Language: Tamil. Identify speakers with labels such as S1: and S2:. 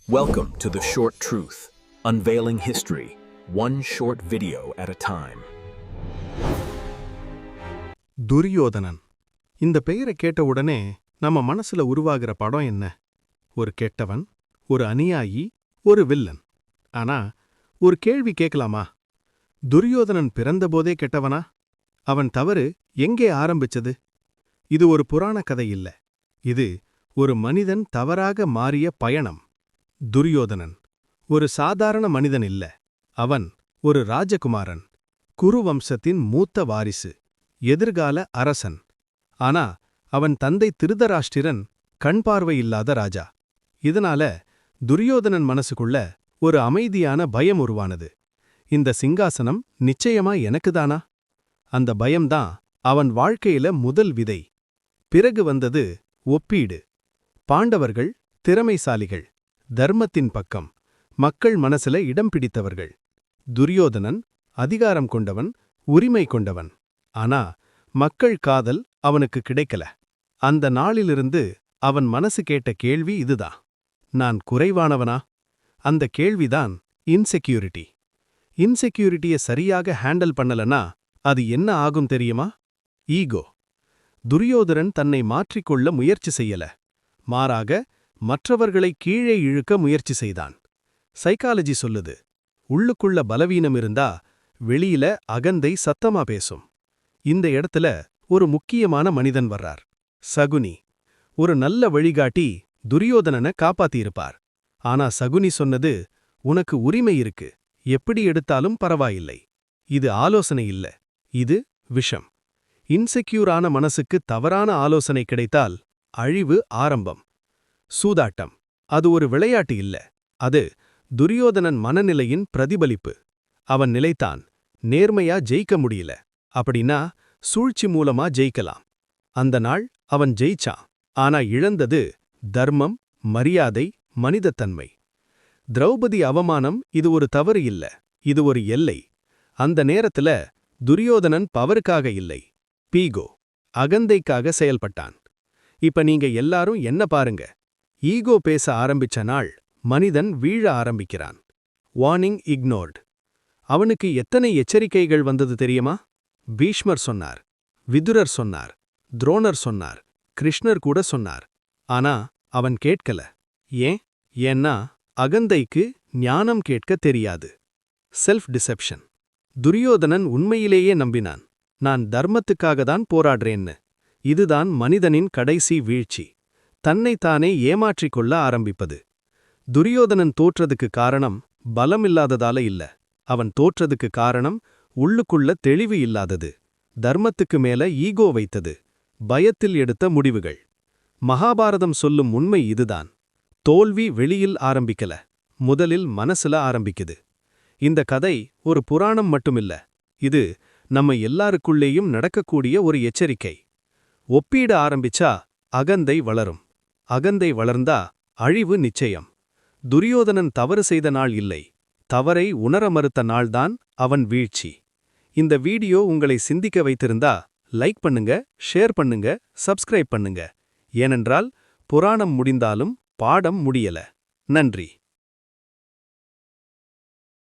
S1: Welcome to The Short Truth, unveiling history, one short video at a time.
S2: Duryodhanan. இந்த பெயரை கேட்ட உடனே நம்ம மனசுல உருவாகிற படம் என்ன? ஒரு கெட்டவன், ஒரு அநியாயி, ஒரு வில்லன். ஆனா ஒரு கேள்வி கேட்கலாமா? துரியோதனன் பிறந்தபோதே கெட்டவனா? அவன் தவறு எங்கே ஆரம்பிச்சது? இது ஒரு புராண கதை இல்ல. இது ஒரு மனிதன் தவறாக மாறிய பயணம். துரியோதனன் ஒரு சாதாரண மனிதன் இல்ல. அவன் ஒரு ராஜகுமாரன், குரு வம்சத்தின் மூத்த வாரிசு, எதிர்கால அரசன். ஆனா அவன் தந்தை திருதராஷ்டிரன் கண்பார்வை இல்லாத ராஜா. இதனால துரியோதனன் மனசுக்குள்ள ஒரு அமைதியான பயம் உருவானது. இந்த சிங்காசனம் நிச்சயமா எனக்குதானா? அந்த பயம்தான் அவன் வாழ்க்கையில முதல் விதை. பிறகு வந்தது ஒப்பீடு. பாண்டவர்கள் திறமைசாலிகள், தர்மத்தின் பக்கம், மக்கள் மனசுல இடம் பிடித்தவர்கள். துரியோதனன் அதிகாரம் கொண்டவன், உரிமை கொண்டவன். ஆனா மக்கள் காதல் அவனுக்கு கிடைக்கல. அந்த நாளிலிருந்து அவன் மனசு கேட்ட கேள்வி இதுதான்: நான் குறைவானவனா? அந்த கேள்விதான் இன்செக்யூரிட்டி. இன்செக்யூரிட்டியை சரியாக ஹேண்டில் பண்ணலனா அது என்ன ஆகும் தெரியுமா? ஈகோ. துரியோதனன் தன்னை மாற்றிக்கொள்ள முயற்சி செய்யல. மாறாக மற்றவர்களை கீழே இழுக்க முயற்சி செய்தான். சைக்காலஜி சொல்லுது, உள்ளுக்குள்ள பலவீனம் இருந்தா வெளியில அகந்தை சத்தமா பேசும். இந்த இடத்துல ஒரு முக்கியமான மனிதன் வர்றார், சகுனி. ஒரு நல்ல வழிகாட்டி துரியோதனனை காப்பாத்தியிருப்பார். ஆனா சகுனி சொன்னது, உனக்கு உரிமை இருக்கு, எப்படி எடுத்தாலும் பரவாயில்லை. இது ஆலோசனை இல்ல, இது விஷம். இன்செக்யூரான மனசுக்கு தவறான ஆலோசனை கிடைத்தால் அழிவு ஆரம்பம். சூதாட்டம் அது ஒரு விளையாட்டு இல்ல, அது துரியோதனன் மனநிலையின் பிரதிபலிப்பு. அவன் நிலைத்தான், நேர்மையா ஜெயிக்க முடியல, அப்படின்னா சூழ்ச்சி மூலமா ஜெயிக்கலாம். அந்த நாள் அவன் ஜெயிச்சான். ஆனா இழந்தது தர்மம், மரியாதை, மனிதத்தன்மை. திரௌபதி அவமானம் இது ஒரு தவறு இல்ல, இது ஒரு எல்லை. அந்த நேரத்துல துரியோதனன் பவருக்காக இல்லை, பீகோ, அகந்தைக்காக செயல்பட்டான். இப்ப நீங்க எல்லாரும் என்ன பாருங்க, ஈகோ பேச ஆரம்பிச்ச நாள் மனிதன் வீழ ஆரம்பிக்கிறான். Warning ignored. அவனுக்கு எத்தனை எச்சரிக்கைகள் வந்தது தெரியுமா? பீஷ்மர் சொன்னார், விதுரர் சொன்னார், துரோணர் சொன்னார், கிருஷ்ணர் கூட சொன்னார். ஆனா அவன் கேட்கல. ஏன்னா அகந்தைக்கு ஞானம் கேட்க தெரியாது. Self deception. துரியோதனன் உண்மையிலேயே நம்பினான், நான் தர்மத்துக்காகத்தான் போராடுறேன்னு. இதுதான் மனிதனின் கடைசி வீழ்ச்சி, தன்னைத்தானே ஏமாற்றிக் கொள்ள ஆரம்பிப்பது. துரியோதனன் தோற்றதுக்கு காரணம் பலமில்லாததால இல்ல, அவன் தோற்றதுக்கு காரணம் உள்ளுக்குள்ள தெளிவு இல்லாதது, தர்மத்துக்கு மேல ஈகோ வைத்தது, பயத்தில் எடுத்த முடிவுகள். மகாபாரதம் சொல்லும் உண்மை இதுதான்: தோல்வி வெளியில் ஆரம்பிக்கல, முதலில் மனசுல ஆரம்பிக்குது. இந்த கதை ஒரு புராணம் மட்டுமில்ல, இது நம்ம எல்லாருக்குள்ளேயும் நடக்கக்கூடிய ஒரு எச்சரிக்கை. ஒப்பீட ஆரம்பிச்சா அகந்தை வளரும், அகந்தை வளர்ந்தா அழிவு நிச்சயம். துரியோதனன் தவறு செய்த நாள் இல்லை, தவறை உணர மறுத்த நாள்தான் அவன் வீழ்ச்சி. இந்த வீடியோ உங்களை சிந்திக்க வைத்திருந்தா லைக் பண்ணுங்க, ஷேர் பண்ணுங்க, சப்ஸ்கிரைப் பண்ணுங்க. ஏனென்றால் புராணம் முடிந்தாலும் பாடம் முடியல. நன்றி.